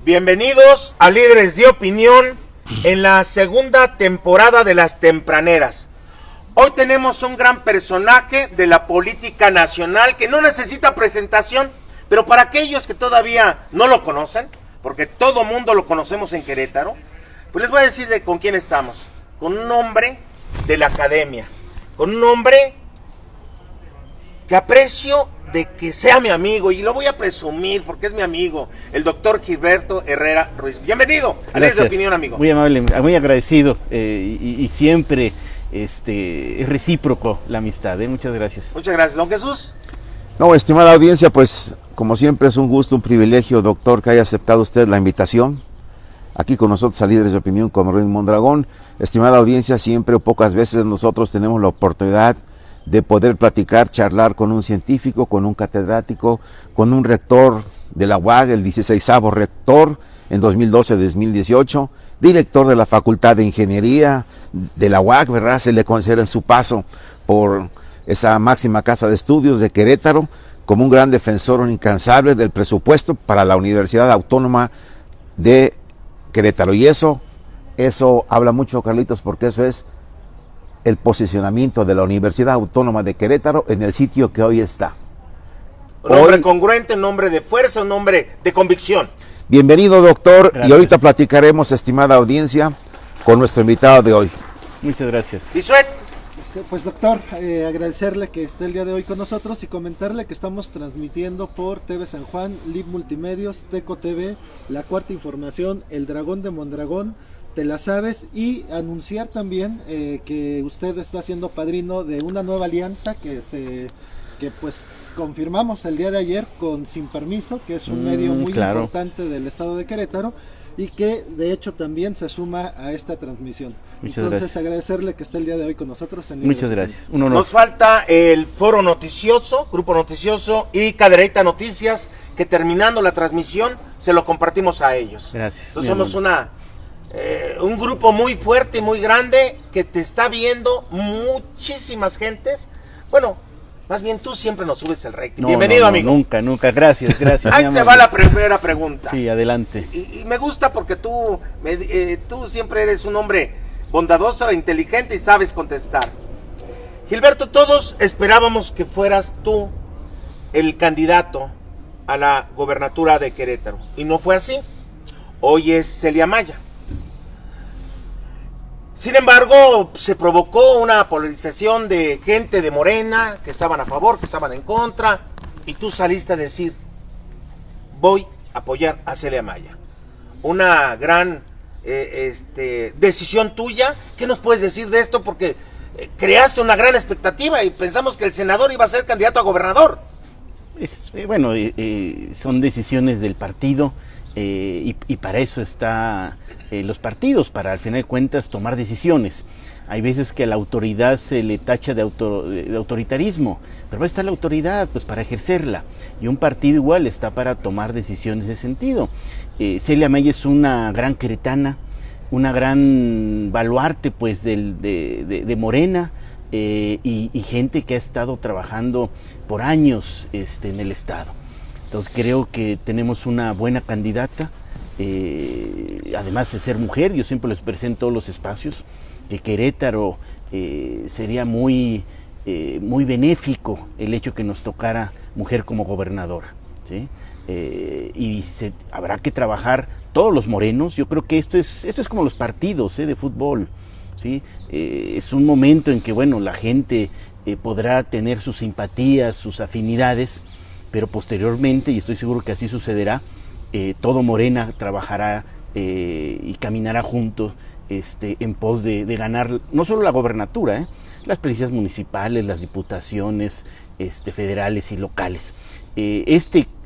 Bienvenidos a Líderes de Opinión en la segunda temporada de Las Tempraneras. Hoy tenemos un gran personaje de la política nacional que no necesita presentación, pero para aquellos que todavía no lo conocen, porque todo mundo lo conocemos en Querétaro, pues les voy a decir con quién estamos. Con un hombre de la academia, con un hombre que aprecio de que sea mi amigo, y lo voy a presumir porque es mi amigo, el doctor Gilberto Herrera Ruiz. Bienvenido a Líderes de Opinión, amigo. Muy amable, muy agradecido, y siempre es recíproco la amistad, muchas gracias. Muchas gracias, don Jesús. No, estimada audiencia, pues como siempre es un gusto, un privilegio, doctor, que haya aceptado usted la invitación aquí con nosotros a Líderes de Opinión con Ruiz Mondragón. Estimada audiencia, siempre o pocas veces nosotros tenemos la oportunidad de poder platicar, charlar con un científico, con un catedrático, con un rector de la UAG, el 16º rector en 2012-2018, director de la Facultad de Ingeniería de la UAG, ¿verdad? Se le considera en su paso por esa máxima casa de estudios de Querétaro como un gran defensor incansable del presupuesto para la Universidad Autónoma de Querétaro. Y eso habla mucho, Carlitos, porque eso es el posicionamiento de la Universidad Autónoma de Querétaro en el sitio que hoy está. Un hombre congruente, un hombre de fuerza, un hombre de convicción. Bienvenido, doctor. Gracias. Y ahorita platicaremos, estimada audiencia, con nuestro invitado de hoy. Muchas gracias. Bisuet. Pues doctor, agradecerle que esté el día de hoy con nosotros y comentarle que estamos transmitiendo por TV San Juan, Lib Multimedios, Teco TV, La Cuarta Información, El Dragón de Mondragón, Te la sabes, y anunciar también que usted está siendo padrino de una nueva alianza que pues confirmamos el día de ayer con Sin Permiso, que es un medio muy importante del estado de Querétaro y que de hecho también se suma a esta transmisión. Muchas Entonces gracias. Agradecerle que esté el día de hoy con nosotros. Muchas gracias. Un honor. Nos falta el Foro Noticioso, Grupo Noticioso y Cadereyta Noticias, que terminando la transmisión se lo compartimos a ellos. Gracias. Entonces somos un grupo muy fuerte y muy grande que te está viendo muchísimas gentes. Bueno, más bien tú siempre nos subes el rating. Bienvenido, amigo. Nunca, gracias. Ahí te va la primera pregunta. Sí, adelante. Y me gusta porque tú siempre eres un hombre bondadoso e inteligente y sabes contestar. Gilberto, todos esperábamos que fueras tú el candidato a la gobernatura de Querétaro. Y no fue así. Hoy es Celia Maya. Sin embargo, se provocó una polarización de gente de Morena, que estaban a favor, que estaban en contra, y tú saliste a decir, voy a apoyar a Celia Maya. Una gran decisión tuya. ¿Qué nos puedes decir de esto? Porque creaste una gran expectativa y pensamos que el senador iba a ser candidato a gobernador. Son decisiones del partido. Y para eso está los partidos, para al final de cuentas tomar decisiones. Hay veces que a la autoridad se le tacha de autoritarismo, pero ahí está la autoridad pues para ejercerla, y un partido igual está para tomar decisiones de sentido. Celia Maya es una gran queretana, una gran baluarte pues de Morena, y gente que ha estado trabajando por años en el estado. Entonces creo que tenemos una buena candidata, además de ser mujer. Yo siempre les presento los espacios, que Querétaro sería muy benéfico el hecho que nos tocara mujer como gobernadora, ¿sí? Habrá que trabajar todos los morenos. Yo creo que esto es como los partidos de fútbol, ¿sí? Es un momento en que la gente podrá tener sus simpatías, sus afinidades, pero posteriormente, y estoy seguro que así sucederá, todo Morena trabajará y caminará juntos en pos de ganar no solo la gobernatura, las presidencias municipales, las diputaciones federales y locales.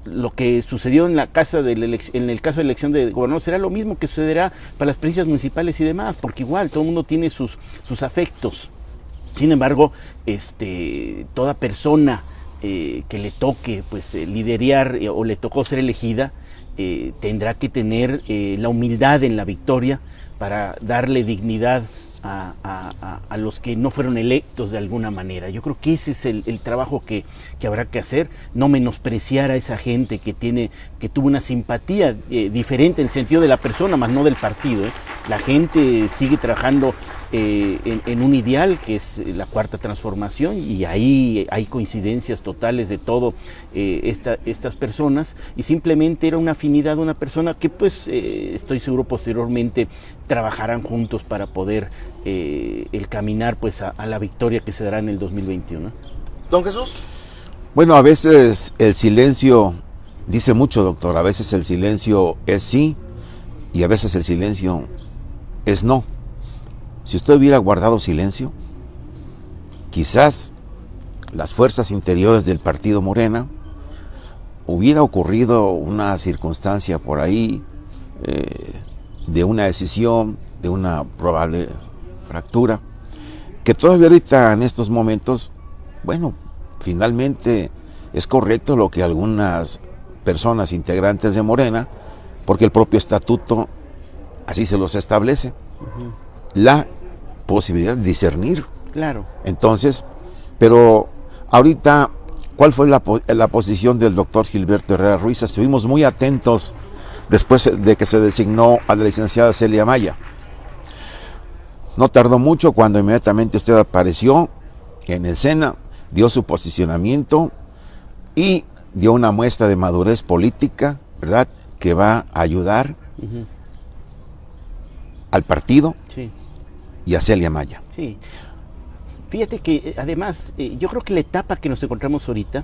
Lo que sucedió en el caso de elección de gobernador será lo mismo que sucederá para las presidencias municipales y demás, porque igual todo el mundo tiene sus afectos. Sin embargo, toda persona que le toque liderar o le tocó ser elegida, tendrá que tener la humildad en la victoria para darle dignidad a los que no fueron electos de alguna manera. Yo creo que ese es el trabajo que habrá que hacer, no menospreciar a esa gente que tuvo una simpatía diferente en el sentido de la persona, más no del partido. La gente sigue trabajando en un ideal que es la Cuarta Transformación, y ahí hay coincidencias totales de todo estas personas, y simplemente era una afinidad de una persona que pues estoy seguro posteriormente trabajarán juntos para poder el caminar pues a la victoria que se dará en el 2021. Don Jesús. Bueno, a veces el silencio dice mucho, doctor. A veces el silencio es sí y a veces el silencio es no. Si usted hubiera guardado silencio, quizás las fuerzas interiores del partido Morena hubiera ocurrido una circunstancia por ahí de una decisión, de una probable fractura, que todavía ahorita en estos momentos, bueno, finalmente es correcto lo que algunas personas integrantes de Morena, porque el propio estatuto así se los establece, la posibilidad de discernir. Claro. Entonces, pero ahorita, ¿cuál fue la posición del doctor Gilberto Herrera Ruiz? Estuvimos muy atentos después de que se designó a la licenciada Celia Maya. No tardó mucho cuando inmediatamente usted apareció en el SENA, dio su posicionamiento y dio una muestra de madurez política, ¿verdad?, que va a ayudar al partido y a Celia Maya. Sí. Fíjate que además, yo creo que la etapa que nos encontramos ahorita,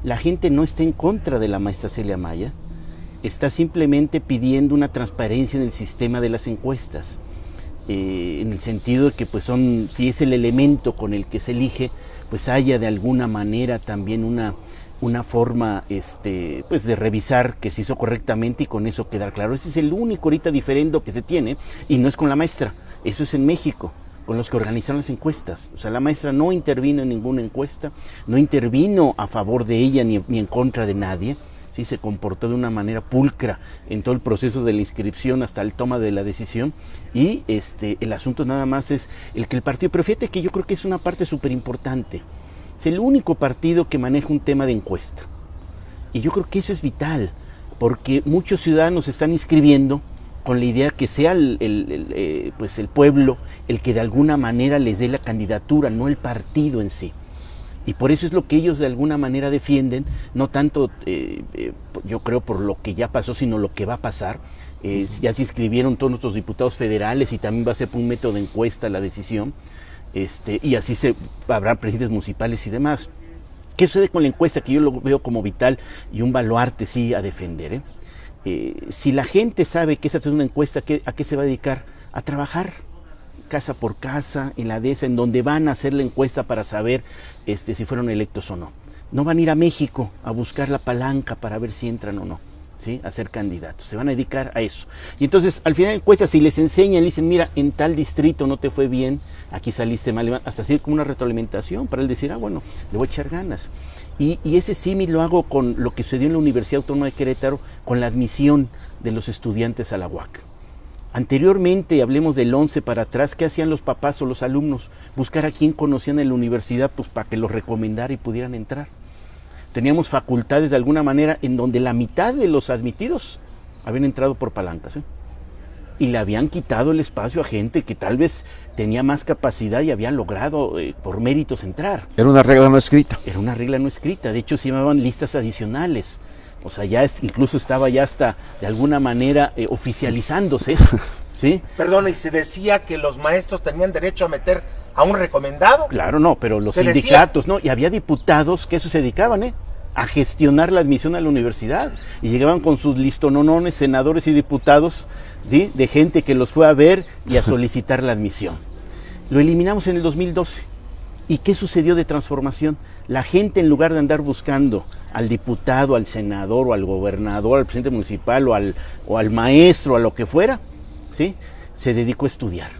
la gente no está en contra de la maestra Celia Maya, está simplemente pidiendo una transparencia en el sistema de las encuestas, en el sentido de que pues si es el elemento con el que se elige, pues haya de alguna manera también una forma pues de revisar que se hizo correctamente y con eso quedar claro. Ese es el único ahorita diferendo que se tiene, y no es con la maestra, eso es en México, con los que organizaron las encuestas. O sea, la maestra no intervino en ninguna encuesta, no intervino a favor de ella ni en contra de nadie. Sí, se comportó de una manera pulcra en todo el proceso de la inscripción hasta el toma de la decisión, y el asunto nada más es el que el partido, pero fíjate que yo creo que es una parte súper importante, es el único partido que maneja un tema de encuesta, y yo creo que eso es vital, porque muchos ciudadanos se están inscribiendo con la idea que sea pues el pueblo el que de alguna manera les dé la candidatura, no el partido en sí. Y por eso es lo que ellos de alguna manera defienden, no tanto yo creo por lo que ya pasó, sino lo que va a pasar. Ya se inscribieron todos nuestros diputados federales y también va a ser por un método de encuesta la decisión, y así habrá presidentes municipales y demás. ¿Qué sucede con la encuesta? Que yo lo veo como vital y un baluarte sí a defender. Si la gente sabe que esa es una encuesta, ¿a qué se va a dedicar? A trabajar casa por casa, en la dehesa, en donde van a hacer la encuesta para saber si fueron electos o no. No van a ir a México a buscar la palanca para ver si entran o no, ¿sí?, a ser candidatos. Se van a dedicar a eso. Y entonces, al final de la encuesta, si les enseñan, le dicen, mira, en tal distrito no te fue bien, aquí saliste mal, hasta así como una retroalimentación para él decir, bueno, le voy a echar ganas. Y ese símil lo hago con lo que sucedió en la Universidad Autónoma de Querétaro, con la admisión de los estudiantes a la UAC. Anteriormente, hablemos del 11 para atrás, ¿qué hacían los papás o los alumnos? Buscar a quién conocían en la universidad, pues para que los recomendara y pudieran entrar. Teníamos facultades de alguna manera en donde la mitad de los admitidos habían entrado por palancas, y le habían quitado el espacio a gente que tal vez tenía más capacidad y había logrado por méritos entrar. Era una regla no escrita. Era una regla no escrita, de hecho se llamaban listas adicionales. O sea, incluso estaba ya hasta de alguna manera oficializándose, ¿sí? Perdón, ¿y se decía que los maestros tenían derecho a meter a un recomendado? Claro, no, pero los sindicatos, ¿no? Y había diputados que eso se dedicaban, a gestionar la admisión a la universidad. Y llegaban con sus listononones, senadores y diputados, ¿sí?, de gente que los fue a ver y a solicitar la admisión. Lo eliminamos en el 2012. ¿Y qué sucedió de transformación? La gente, en lugar de andar buscando al diputado, al senador o al gobernador, al presidente municipal o al maestro, a lo que fuera, ¿sí?, se dedicó a estudiar.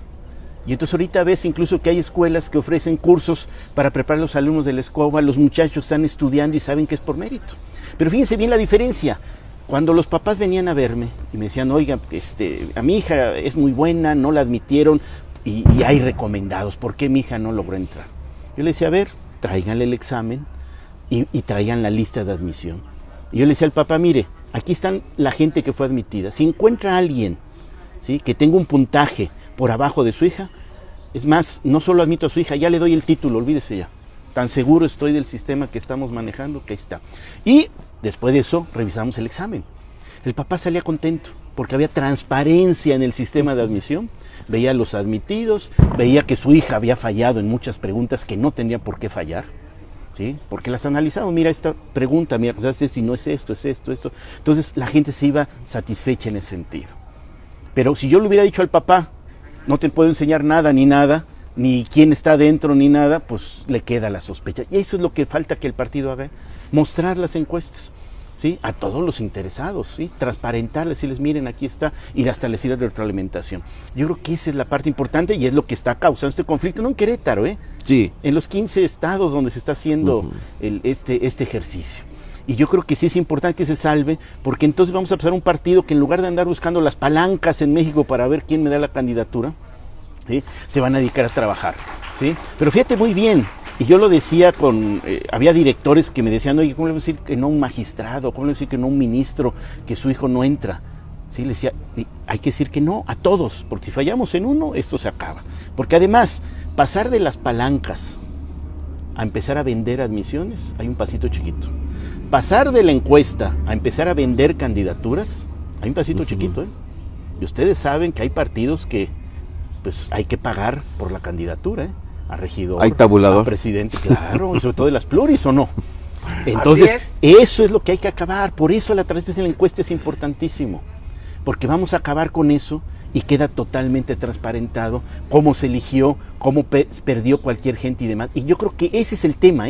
Y entonces ahorita ves incluso que hay escuelas que ofrecen cursos para preparar a los alumnos de la escuela, los muchachos están estudiando y saben que es por mérito. Pero fíjense bien la diferencia. Cuando los papás venían a verme y me decían, oiga, a mi hija es muy buena, no la admitieron, y hay recomendados. ¿Por qué mi hija no logró entrar? Yo le decía, a ver, tráiganle el examen y traigan la lista de admisión. Y yo le decía al papá, mire, aquí están la gente que fue admitida. Si encuentra a alguien, ¿sí?, que tenga un puntaje por abajo de su hija, es más, no solo admito a su hija, ya le doy el título, olvídese ya. Tan seguro estoy del sistema que estamos manejando que ahí está. Y después de eso, revisamos el examen. El papá salía contento porque había transparencia en el sistema de admisión. Veía a los admitidos, veía que su hija había fallado en muchas preguntas que no tenía por qué fallar, ¿sí? Porque las analizamos. Mira esta pregunta, mira, o sea, es esto y no es esto, es esto, esto. Entonces la gente se iba satisfecha en ese sentido. Pero si yo le hubiera dicho al papá, no te puedo enseñar nada, ni quién está dentro, ni nada, pues le queda la sospecha. Y eso es lo que falta que el partido haga, mostrar las encuestas, ¿sí?, a todos los interesados, ¿sí?, transparentarles, decirles, miren, aquí está, y hasta les sirve de retroalimentación. Yo creo que esa es la parte importante y es lo que está causando este conflicto, no en Querétaro, Sí. en los 15 estados donde se está haciendo este ejercicio. Y yo creo que sí es importante que se salve, porque entonces vamos a pasar un partido que en lugar de andar buscando las palancas en México para ver quién me da la candidatura, ¿sí?, se van a dedicar a trabajar, ¿sí? Pero fíjate muy bien, y yo lo decía había directores que me decían, oye, ¿cómo le voy a decir que no a un magistrado? ¿Cómo le voy a decir que no a un ministro que su hijo no entra? Sí, le decía, hay que decir que no a todos, porque si fallamos en uno, esto se acaba. Porque además, pasar de las palancas a empezar a vender admisiones, hay un pasito chiquito. Pasar de la encuesta a empezar a vender candidaturas, hay un pasito chiquito, Y ustedes saben que hay partidos que pues hay que pagar por la candidatura, a regidor, hay tabulador, a presidente, claro, y sobre todo de las pluris, ¿o no? Entonces, eso es lo que hay que acabar. Por eso la transparencia en la encuesta es importantísimo, porque vamos a acabar con eso y queda totalmente transparentado cómo se eligió, cómo perdió cualquier gente y demás. Y yo creo que ese es el tema,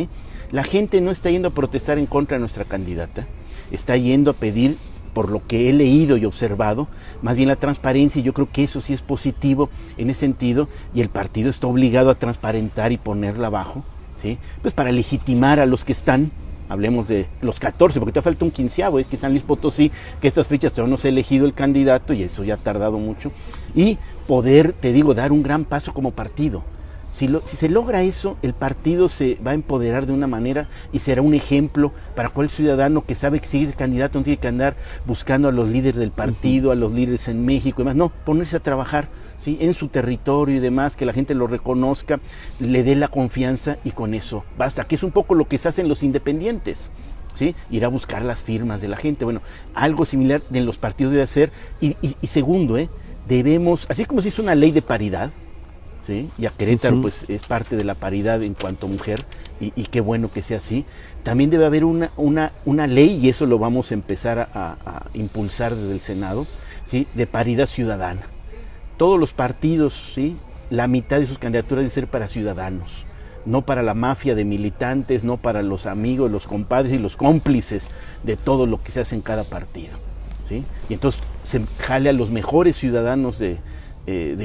La gente no está yendo a protestar en contra de nuestra candidata, está yendo a pedir, por lo que he leído y observado, más bien la transparencia, y yo creo que eso sí es positivo en ese sentido, y el partido está obligado a transparentar y ponerla abajo, ¿sí?, pues para legitimar a los que están. Hablemos de los 14, porque te falta un 15avo, que San Luis Potosí, que estas fechas todavía no se ha elegido el candidato, y eso ya ha tardado mucho, y poder, te digo, dar un gran paso como partido. Si se logra eso, el partido se va a empoderar de una manera y será un ejemplo para cualquier ciudadano que sabe que si es candidato no tiene que andar buscando a los líderes del partido, a los líderes en México y demás. No, ponerse a trabajar, ¿sí?, en su territorio y demás, que la gente lo reconozca, le dé la confianza y con eso basta. Que es un poco lo que se hacen los independientes, ¿sí?, ir a buscar las firmas de la gente. Bueno, algo similar en los partidos debe hacer. Y segundo, debemos, así como se hizo una ley de paridad, ¿sí?, y a Querétaro pues es parte de la paridad en cuanto a mujer, y qué bueno que sea así, también debe haber una ley, y eso lo vamos a empezar a impulsar desde el Senado, ¿sí?, de paridad ciudadana. Todos los partidos, ¿sí?, la mitad de sus candidaturas deben ser para ciudadanos, no para la mafia de militantes, no para los amigos, los compadres y los cómplices de todo lo que se hace en cada partido, ¿sí? Y entonces se jale a los mejores ciudadanos de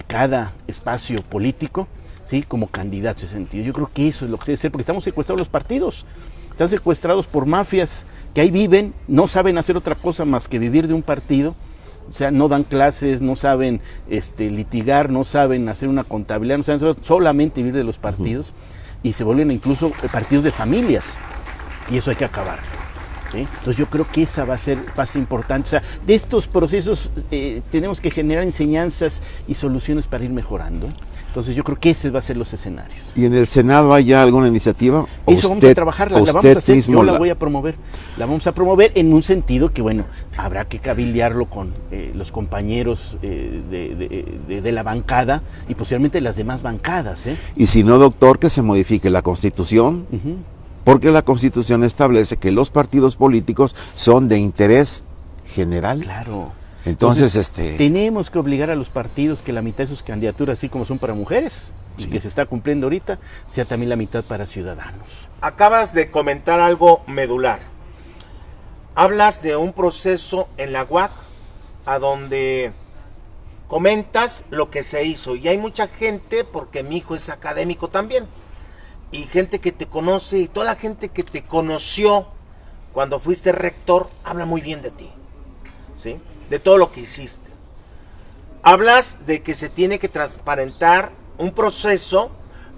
cada espacio político, ¿sí?, como candidatos en ese sentido. Yo creo que eso es lo que se debe hacer, porque estamos secuestrados los partidos, están secuestrados por mafias que ahí viven, no saben hacer otra cosa más que vivir de un partido, o sea, no dan clases, no saben litigar, no saben hacer una contabilidad, no saben solamente vivir de los partidos, y se vuelven incluso partidos de familias, y eso hay que acabar. ¿Sí? Entonces yo creo que esa va a ser más importante. O sea, de estos procesos tenemos que generar enseñanzas y soluciones para ir mejorando. Entonces yo creo que ese va a ser los escenarios. ¿Y en el Senado hay ya alguna iniciativa? Eso vamos a trabajarla, la vamos a hacer, yo la voy a promover. La vamos a promover en un sentido que, bueno, habrá que cabildearlo con los compañeros de la bancada y posiblemente las demás bancadas. Y si no, doctor, que se modifique la Constitución. Porque la Constitución establece que los partidos políticos son de interés general. Claro. Entonces, tenemos que obligar a los partidos que la mitad de sus candidaturas, así como son para mujeres, y que se está cumpliendo ahorita, sea también la mitad para ciudadanos. Acabas de comentar algo medular. Hablas de un proceso en la UAC a donde comentas lo que se hizo. Y hay mucha gente, porque mi hijo es académico también, y gente que te conoce, y toda la gente que te conoció cuando fuiste rector, habla muy bien de ti, ¿sí?, de todo lo que hiciste. hablas de que se tiene que transparentar un proceso,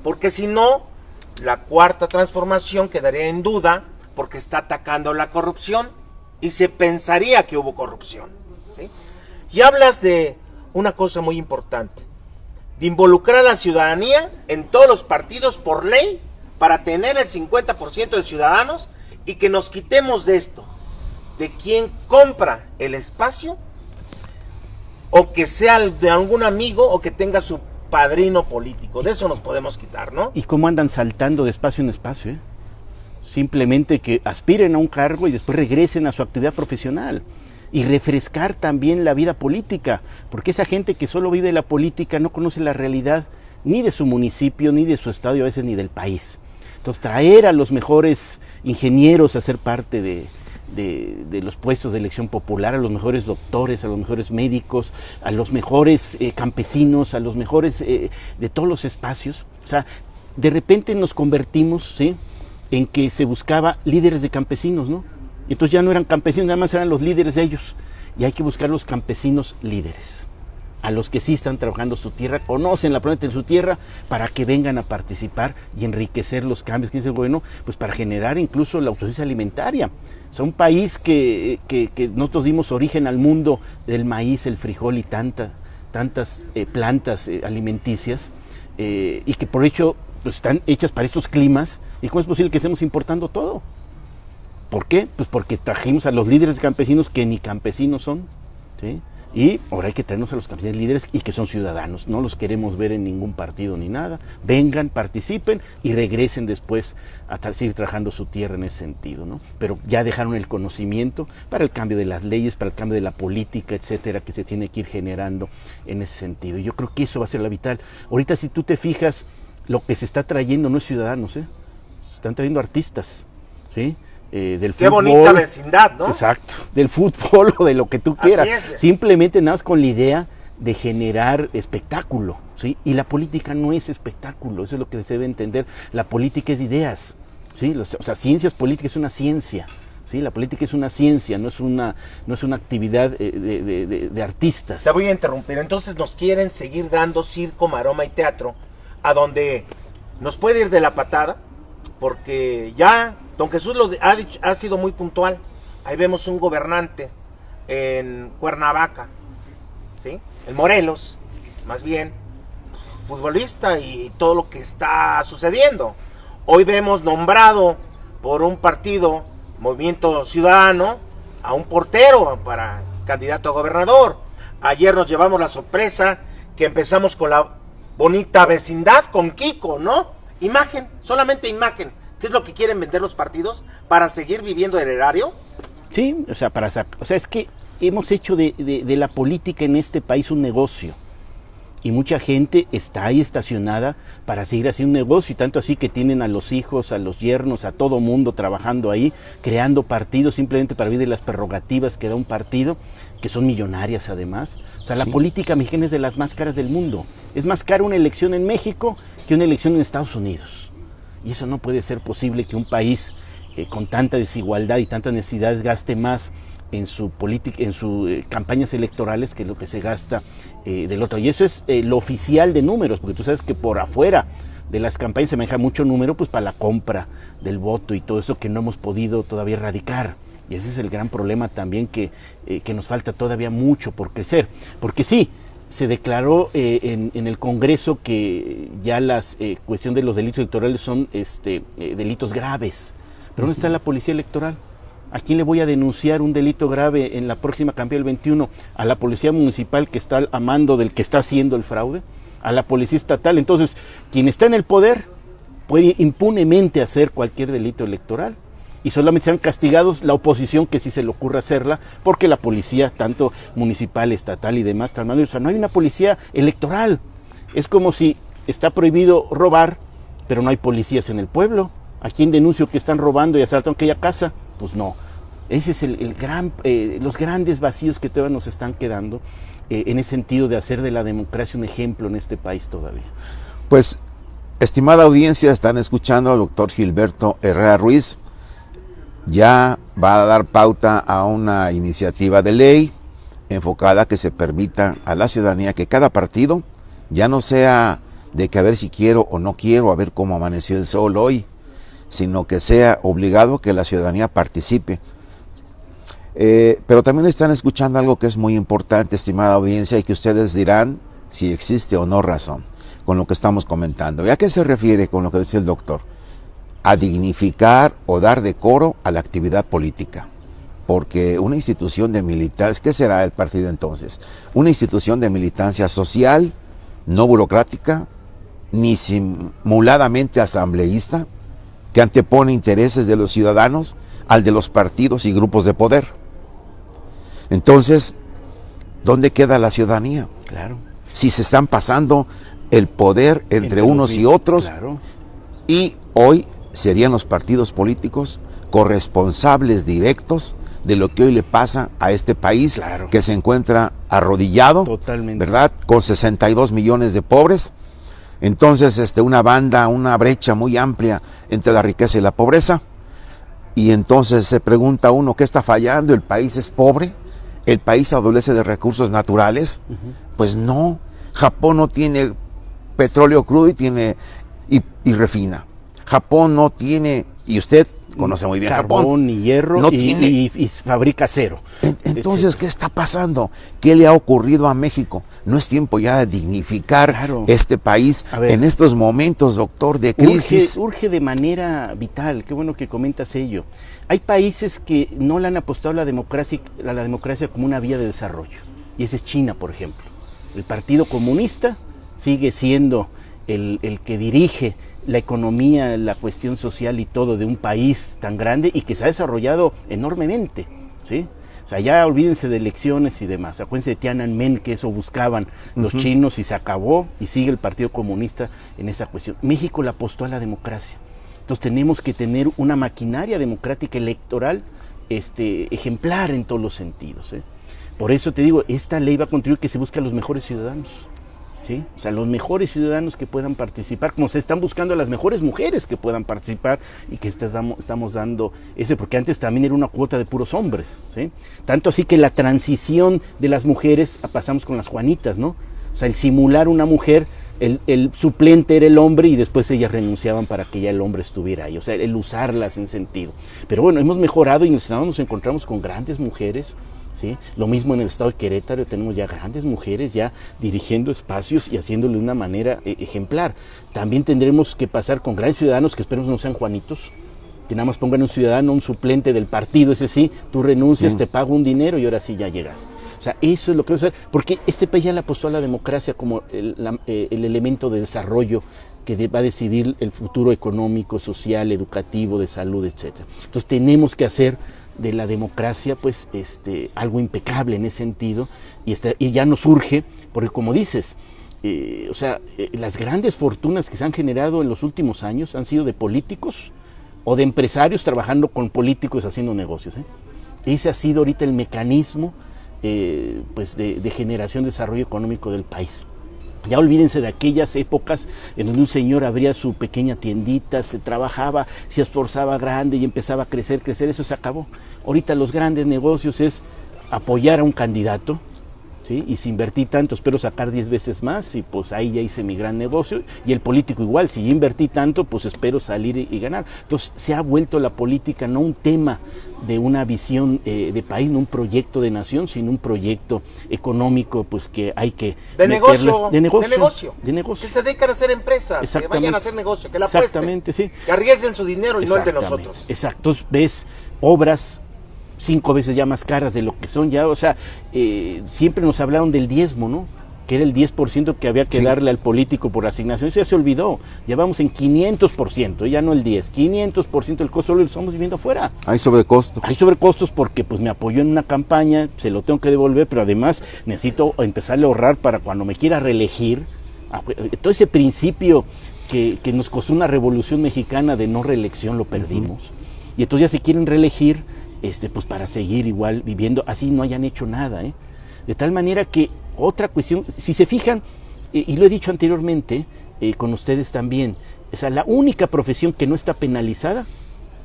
porque si no, la cuarta transformación quedaría en duda, porque está atacando la corrupción y se pensaría que hubo corrupción, ¿sí? Y hablas de una cosa muy importante, de involucrar a la ciudadanía en todos los partidos por ley para tener el 50% de ciudadanos y que nos quitemos de esto, de quien compra el espacio o que sea de algún amigo o que tenga su padrino político. De eso nos podemos quitar, ¿no? ¿Y cómo andan saltando de espacio en espacio? Simplemente que aspiren a un cargo y después regresen a su actividad profesional. Y refrescar también la vida política, porque esa gente que solo vive la política no conoce la realidad ni de su municipio, ni de su estado y a veces ni del país. Entonces traer a los mejores ingenieros a ser parte de los puestos de elección popular, a los mejores doctores, a los mejores médicos, a los mejores campesinos, a los mejores de todos los espacios. O sea, de repente nos convertimos, ¿sí?, en que se buscaba líderes de campesinos, ¿no? Y entonces ya no eran campesinos, nada más eran los líderes de ellos. Y hay que buscar los campesinos líderes, a los que sí están trabajando su tierra, conocen la planeta en su tierra, para que vengan a participar y enriquecer los cambios que dice el gobierno, pues para generar incluso la autosuficiencia alimentaria. O sea, un país que nosotros dimos origen al mundo del maíz, el frijol y tantas plantas alimenticias, y que por hecho pues están hechas para estos climas. ¿Y cómo es posible que estemos importando todo? ¿Por qué? Pues porque trajimos a los líderes campesinos que ni campesinos son, ¿sí? Y ahora hay que traernos a los campesinos líderes y que son ciudadanos. No los queremos ver en ningún partido ni nada. Vengan, participen y regresen después a seguir trabajando su tierra en ese sentido, ¿no? Pero ya dejaron el conocimiento para el cambio de las leyes, para el cambio de la política, etcétera, que se tiene que ir generando en ese sentido. Yo creo que eso va a ser la vital. Ahorita, si tú te fijas, lo que se está trayendo no es ciudadanos, se están trayendo artistas, ¿sí? Del Qué fútbol, bonita vecindad, ¿no? Exacto, del fútbol o de lo que tú quieras. Así es. Simplemente nada más con la idea de generar espectáculo, ¿sí? Y la política no es espectáculo, eso es lo que se debe entender. La política es de ideas, ¿sí? O sea, ciencias políticas es una ciencia, ¿sí? La política es una ciencia, no es una actividad de artistas. Te voy a interrumpir. Entonces nos quieren seguir dando circo, maroma y teatro, a donde nos puede ir de la patada, porque ya don Jesús ha sido muy puntual. Ahí vemos un gobernante en Cuernavaca, ¿sí?, en Morelos, más bien, futbolista y todo lo que está sucediendo. Hoy vemos nombrado por un partido, Movimiento Ciudadano, a un portero para candidato a gobernador. Ayer nos llevamos la sorpresa que empezamos con la bonita vecindad con Kiko, ¿no? Imagen, solamente imagen. ¿Qué es lo que quieren vender los partidos para seguir viviendo el erario? Sí, o sea, es que hemos hecho de la política en este país un negocio. Y mucha gente está ahí estacionada para seguir haciendo un negocio, y tanto así que tienen a los hijos, a los yernos, a todo mundo trabajando ahí, creando partidos simplemente para vivir de las prerrogativas que da un partido, que son millonarias además. O sea, la política mexicana es de las más caras del mundo. Es más cara una elección en México que una elección en Estados Unidos. Y eso no puede ser posible, que un país con tanta desigualdad y tantas necesidades gaste más en su política, en sus campañas electorales, que lo que se gasta del otro. Y eso es lo oficial de números, porque tú sabes que por afuera de las campañas se maneja mucho número, pues para la compra del voto y todo eso que no hemos podido todavía erradicar. Y ese es el gran problema también, que nos falta todavía mucho por crecer. Porque sí, se declaró en el Congreso que ya la cuestión de los delitos electorales son delitos graves. ¿Pero dónde está la policía electoral? ¿A quién le voy a denunciar un delito grave en la próxima campaña del 21? ¿A la policía municipal que está a mando del que está haciendo el fraude? ¿A la policía estatal? Entonces, quien está en el poder puede impunemente hacer cualquier delito electoral, y solamente serán castigados la oposición que sí se le ocurra hacerla, porque la policía, tanto municipal, estatal y demás, o sea, no hay una policía electoral. Es como si está prohibido robar, pero no hay policías en el pueblo. ¿A quién denuncio que están robando y asaltando aquella casa? Pues no. Ese es los grandes vacíos que todavía nos están quedando en ese sentido de hacer de la democracia un ejemplo en este país todavía. Pues, estimada audiencia, están escuchando al doctor Gilberto Herrera Ruiz. Ya va a dar pauta a una iniciativa de ley enfocada que se permita a la ciudadanía que cada partido ya no sea de que a ver si quiero o no quiero, a ver cómo amaneció el sol hoy, sino que sea obligado que la ciudadanía participe. Pero también están escuchando algo que es muy importante, estimada audiencia, y que ustedes dirán si existe o no razón con lo que estamos comentando. ¿Y a qué se refiere con lo que decía el doctor? A dignificar o dar decoro a la actividad política. Porque una institución de militancia, ¿qué será el partido entonces? Una institución de militancia social, no burocrática, ni simuladamente asambleísta, que antepone intereses de los ciudadanos al de los partidos y grupos de poder. Entonces, ¿dónde queda la ciudadanía? Claro. Si se están pasando el poder entre unos y otros, claro. Y hoy serían los partidos políticos corresponsables directos de lo que hoy le pasa a este país, claro, que se encuentra arrodillado, totalmente, ¿verdad? Con 62 millones de pobres. Entonces, una brecha muy amplia entre la riqueza y la pobreza. Y entonces se pregunta uno, ¿qué está fallando? ¿El país es pobre? ¿El país adolece de recursos naturales? Pues no. Japón no tiene petróleo crudo y refina. Japón no tiene, y usted conoce muy bien carbón, Japón, ni hierro, no y fabrica acero. Entonces, ¿qué está pasando? ¿Qué le ha ocurrido a México? ¿No es tiempo ya de dignificar este país en estos momentos, doctor, de crisis? Urge de manera vital, qué bueno que comentas ello. Hay países que no le han apostado a la democracia como una vía de desarrollo, y ese es China, por ejemplo. El Partido Comunista sigue siendo el que dirige la economía, la cuestión social y todo de un país tan grande y que se ha desarrollado enormemente, ¿sí? O sea, ya olvídense de elecciones y demás. Acuérdense de Tiananmen, que eso buscaban los chinos y se acabó, y sigue el Partido Comunista en esa cuestión. México le apostó a la democracia. Entonces tenemos que tener una maquinaria democrática electoral ejemplar en todos los sentidos, ¿eh? Por eso te digo, esta ley va a contribuir que se busque a los mejores ciudadanos, ¿sí? O sea, los mejores ciudadanos que puedan participar, como se están buscando a las mejores mujeres que puedan participar y que estamos dando porque antes también era una cuota de puros hombres, ¿sí? Tanto así que la transición de las mujeres pasamos con las Juanitas, ¿no? O sea, el simular una mujer, el suplente era el hombre y después ellas renunciaban para que ya el hombre estuviera ahí, o sea, el usarlas en sentido. Pero bueno, hemos mejorado y en el Senado nos encontramos con grandes mujeres, ¿sí? Lo mismo en el estado de Querétaro, tenemos ya grandes mujeres ya dirigiendo espacios y haciéndolo de una manera ejemplar. También tendremos que pasar con grandes ciudadanos que esperemos no sean Juanitos, que nada más pongan un ciudadano, un suplente del partido, ese sí, tú renuncias, te pago un dinero y ahora sí ya llegaste. O sea, eso es lo que vamos a hacer, porque este país ya le apostó a la democracia como el elemento de desarrollo que va a decidir el futuro económico, social, educativo, de salud, etcétera. Entonces tenemos que hacer de la democracia pues algo impecable en ese sentido y ya nos urge, porque como dices, las grandes fortunas que se han generado en los últimos años han sido de políticos o de empresarios trabajando con políticos haciendo negocios, ¿eh? Ese ha sido ahorita el mecanismo de generación de desarrollo económico del país. Ya olvídense de aquellas épocas en donde un señor abría su pequeña tiendita, se trabajaba, se esforzaba grande y empezaba a crecer, eso se acabó. Ahorita los grandes negocios es apoyar a un candidato, ¿sí? Y si invertí tanto, espero sacar 10 veces más y pues ahí ya hice mi gran negocio. Y el político igual, si yo invertí tanto, pues espero salir y ganar. Entonces se ha vuelto la política no un tema de una visión de país, no un proyecto de nación, sino un proyecto económico, pues que hay que de negocio, que se dedican a hacer empresas, que vayan a hacer negocio, que la apuesten, sí, que arriesguen su dinero y no el de nosotros. Exacto, entonces ves obras 5 veces ya más caras de lo que son ya, o sea, siempre nos hablaron del diezmo, ¿no? Que era el 10% que había que darle al político por asignación, eso ya se olvidó, ya vamos en 500%, ya no el 10, 500% del costo, lo estamos viviendo afuera. Hay sobrecostos. Hay sobrecostos porque pues me apoyó en una campaña, se lo tengo que devolver, pero además necesito empezarle a ahorrar para cuando me quiera reelegir. Todo ese principio que nos costó una revolución mexicana de no reelección lo perdimos, y entonces ya se quieren reelegir, pues para seguir igual viviendo, así no hayan hecho nada, ¿eh? De tal manera que otra cuestión, si se fijan, y lo he dicho anteriormente con ustedes también, o sea, la única profesión que no está penalizada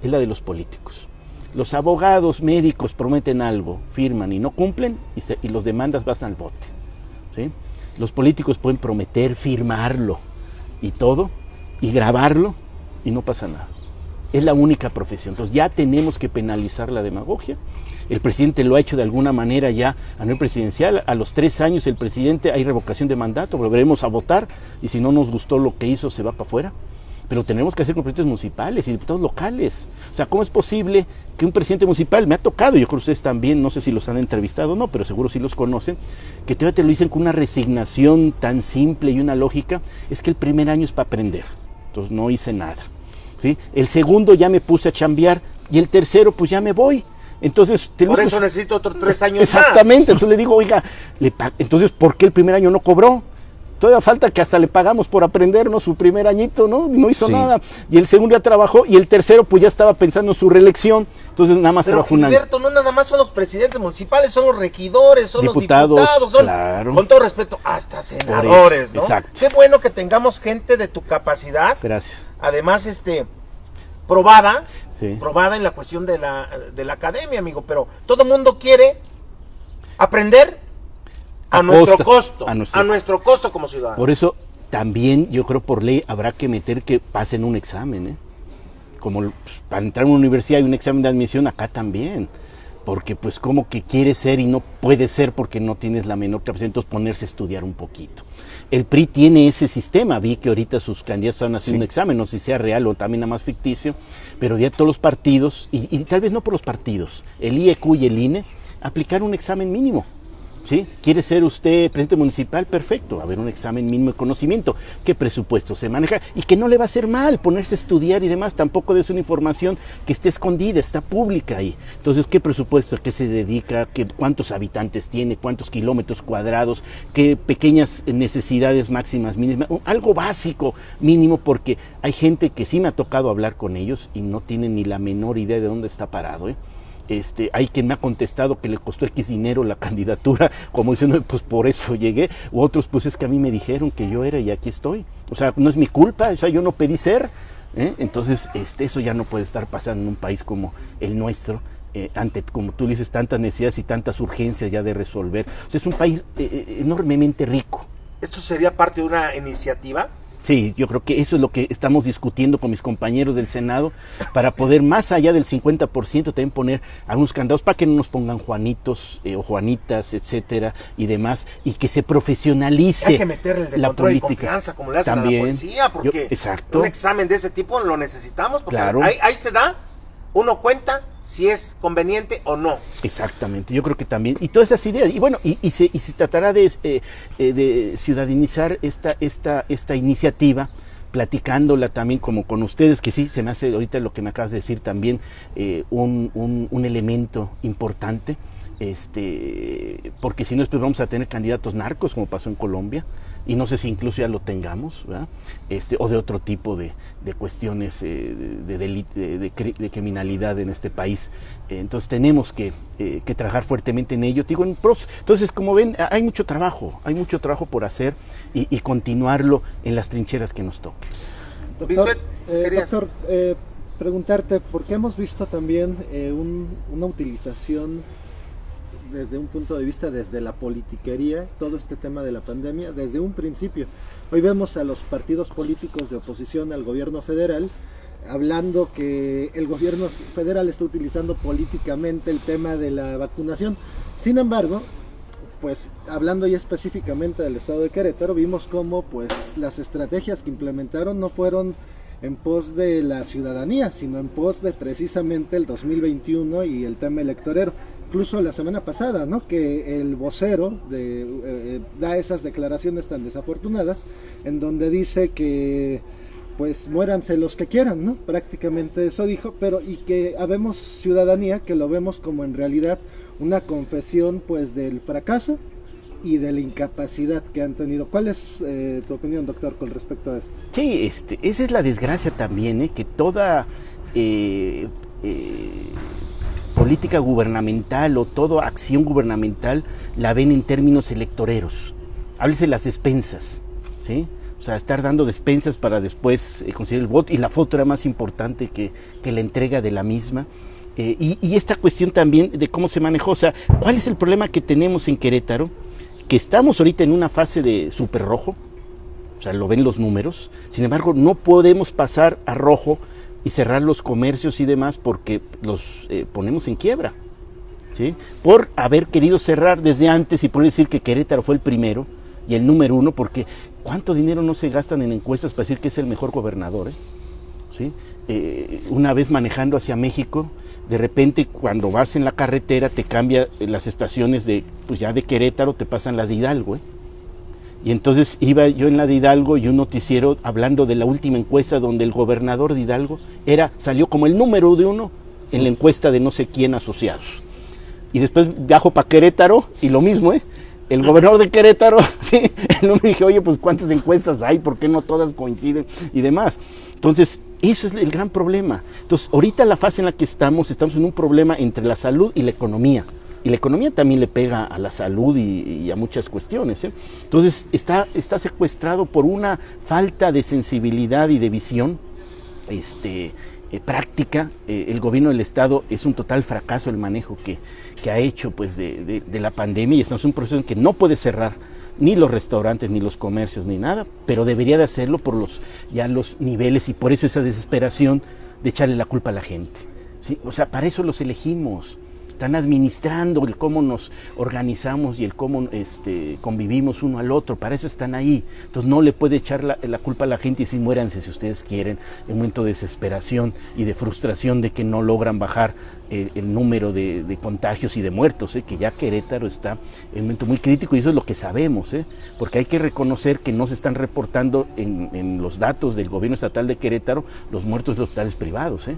es la de los políticos. Los abogados, médicos prometen algo, firman y no cumplen y los demandas van al bote, ¿sí? Los políticos pueden prometer, firmarlo y todo, y grabarlo y no pasa nada. Es la única profesión. Entonces ya tenemos que penalizar la demagogia. El presidente lo ha hecho de alguna manera ya a nivel presidencial. A los 3 años el presidente hay revocación de mandato, volveremos a votar y si no nos gustó lo que hizo se va para afuera. Pero tenemos que hacer con presidentes municipales y diputados locales. O sea, ¿cómo es posible que un presidente municipal, me ha tocado, yo creo que ustedes también, no sé si los han entrevistado o no, pero seguro sí los conocen, que todavía te lo dicen con una resignación tan simple y una lógica, es que el primer año es para aprender, entonces no hice nada, ¿sí? El segundo ya me puse a chambear y el tercero pues ya me voy. Entonces, por eso necesito otros 3 años exactamente, entonces le digo, oiga, entonces ¿por qué el primer año no cobró? Todavía falta que hasta le pagamos por aprendernos su primer añito, ¿no? No hizo nada. Y el segundo ya trabajó y el tercero pues ya estaba pensando en su reelección. Entonces nada más trabajó un año. Gilberto, no nada más son los presidentes municipales, son los regidores, son diputados, los diputados, son, claro. Con todo respeto, hasta senadores, ¿no? Exacto. Qué bueno que tengamos gente de tu capacidad. Gracias. Además, probada, Sí. probada en la cuestión de la academia, amigo, pero todo mundo quiere aprender a nuestro costo como ciudadanos. Por eso también yo creo por ley habrá que meter que pasen un examen, ¿eh? Como pues, para entrar a una universidad hay un examen de admisión, acá también. Porque pues como que quieres ser y no puede ser porque no tienes la menor capacidad, entonces ponerse a estudiar un poquito. El PRI tiene ese sistema, vi que ahorita sus candidatos están haciendo un examen, no sé si sea real o también nada más ficticio, pero ya todos los partidos, y tal vez no por los partidos, el IEQ y el INE, aplicar un examen mínimo. ¿Sí? ¿Quiere ser usted presidente municipal? Perfecto, a ver un examen mínimo de conocimiento, qué presupuesto se maneja y que no le va a hacer mal ponerse a estudiar y demás, tampoco es una información que esté escondida, está pública ahí. Entonces, ¿qué presupuesto? ¿A qué se dedica? ¿Cuántos habitantes tiene? ¿Cuántos kilómetros cuadrados? ¿Qué pequeñas necesidades máximas, mínimas? Algo básico, mínimo, porque hay gente que sí me ha tocado hablar con ellos y no tienen ni la menor idea de dónde está parado, ¿eh? Hay quien me ha contestado que le costó X dinero la candidatura, como diciendo, pues por eso llegué, u otros, pues es que a mí me dijeron que yo era y aquí estoy, o sea, no es mi culpa, o sea, yo no pedí ser, entonces eso ya no puede estar pasando en un país como el nuestro, ante, como tú dices, tantas necesidades y tantas urgencias ya de resolver. O sea, es un país enormemente rico. ¿Esto sería parte de una iniciativa? Sí, yo creo que eso es lo que estamos discutiendo con mis compañeros del Senado para poder, más allá del 50%, también poner algunos candados para que no nos pongan Juanitos o Juanitas, etcétera, y demás, y que se profesionalice hay que meterle de la control política. Y confianza, como le hacen también, a la policía, porque exacto. Un examen de ese tipo lo necesitamos, porque claro. ahí se da, uno cuenta si es conveniente o no. Exactamente, yo creo que también, y todas esas ideas, y bueno, y se tratará de ciudadanizar esta iniciativa, platicándola también como con ustedes, que sí, se me hace ahorita lo que me acabas de decir también un elemento importante, porque si no después vamos a tener candidatos narcos, como pasó en Colombia, y no sé si incluso ya lo tengamos, ¿verdad? O de otro tipo de cuestiones de criminalidad en este país. Entonces tenemos que trabajar fuertemente en ello. Digo, entonces, como ven, hay mucho trabajo por hacer y continuarlo en las trincheras que nos toque. Doctor, preguntarte, porque hemos visto también una utilización desde un punto de vista, desde la politiquería, todo este tema de la pandemia, desde un principio. Hoy vemos a los partidos políticos de oposición al gobierno federal hablando que el gobierno federal está utilizando políticamente el tema de la vacunación. Sin embargo, pues hablando ya específicamente del estado de Querétaro, vimos cómo pues las estrategias que implementaron no fueron en pos de la ciudadanía, sino en pos de precisamente el 2021 y el tema electorero. Incluso la semana pasada, ¿no?, que el vocero da esas declaraciones tan desafortunadas, en donde dice que pues muéranse los que quieran, ¿no? Prácticamente eso dijo, pero y que habemos ciudadanía que lo vemos como en realidad una confesión pues del fracaso y de la incapacidad que han tenido. ¿Cuál es tu opinión, doctor, con respecto a esto? Sí, esa es la desgracia también, que toda política gubernamental o toda acción gubernamental la ven en términos electoreros. Háblese de las despensas, ¿sí? O sea, estar dando despensas para después conseguir el voto, y la foto era más importante que la entrega de la misma. Y esta cuestión también de cómo se manejó, o sea, ¿cuál es el problema que tenemos en Querétaro? Que estamos ahorita en una fase de súper rojo, o sea, lo ven los números, sin embargo, no podemos pasar a rojo y cerrar los comercios y demás porque los ponemos en quiebra, ¿sí? Por haber querido cerrar desde antes y por decir que Querétaro fue el primero y el número uno, porque ¿cuánto dinero no se gastan en encuestas para decir que es el mejor gobernador? ¿Sí? Una vez manejando hacia México, de repente cuando vas en la carretera te cambia las estaciones de, pues ya de Querétaro te pasan las de Hidalgo, Y entonces iba yo en la de Hidalgo y un noticiero hablando de la última encuesta donde el gobernador de Hidalgo salió como el número uno en la encuesta de no sé quién asociados. Y después viajo para Querétaro y lo mismo, El gobernador de Querétaro, sí, no me dije, oye, pues cuántas encuestas hay, ¿por qué no todas coinciden? Y demás. Entonces, eso es el gran problema. Entonces, ahorita la fase en la que estamos en un problema entre la salud y la economía. Y la economía también le pega a la salud y a muchas cuestiones. Entonces, está secuestrado por una falta de sensibilidad y de visión práctica. El gobierno del Estado es un total fracaso el manejo que ha hecho pues, de la pandemia, y estamos en un proceso en que no puede cerrar ni los restaurantes, ni los comercios, ni nada, pero debería de hacerlo por los niveles, y por eso esa desesperación de echarle la culpa a la gente, ¿sí? O sea, para eso los elegimos. Están administrando el cómo nos organizamos y el cómo convivimos uno al otro, para eso están ahí. Entonces no le puede echar la culpa a la gente y decir muéranse si ustedes quieren, en un momento de desesperación y de frustración de que no logran bajar el número de contagios y de muertos, que ya Querétaro está en un momento muy crítico, y eso es lo que sabemos, porque hay que reconocer que no se están reportando en los datos del gobierno estatal de Querétaro los muertos de los hospitales privados,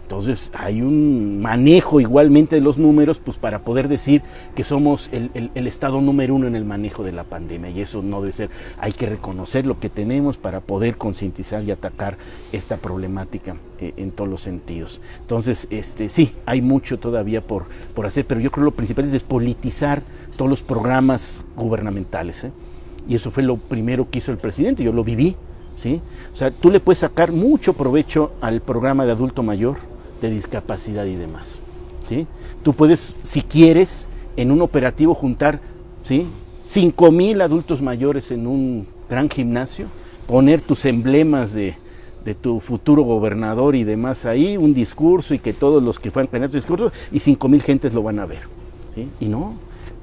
Entonces hay un manejo igualmente de los números pues para poder decir que somos el estado número uno en el manejo de la pandemia, y eso no debe ser. Hay que reconocer lo que tenemos para poder concientizar y atacar esta problemática en todos los sentidos. Entonces sí, hay mucho todavía por hacer, pero yo creo que lo principal es despolitizar todos los programas gubernamentales, y eso fue lo primero que hizo el presidente, yo lo viví, ¿sí? O sea, tú le puedes sacar mucho provecho al programa de adulto mayor, de discapacidad y demás, ¿sí? Tú puedes, si quieres, en un operativo juntar, ¿sí?, 5,000 adultos mayores en un gran gimnasio, poner tus emblemas de tu futuro gobernador y demás ahí, un discurso, y que todos los que fueran a tener tu discurso, y 5,000 gentes lo van a ver, ¿sí? Y no,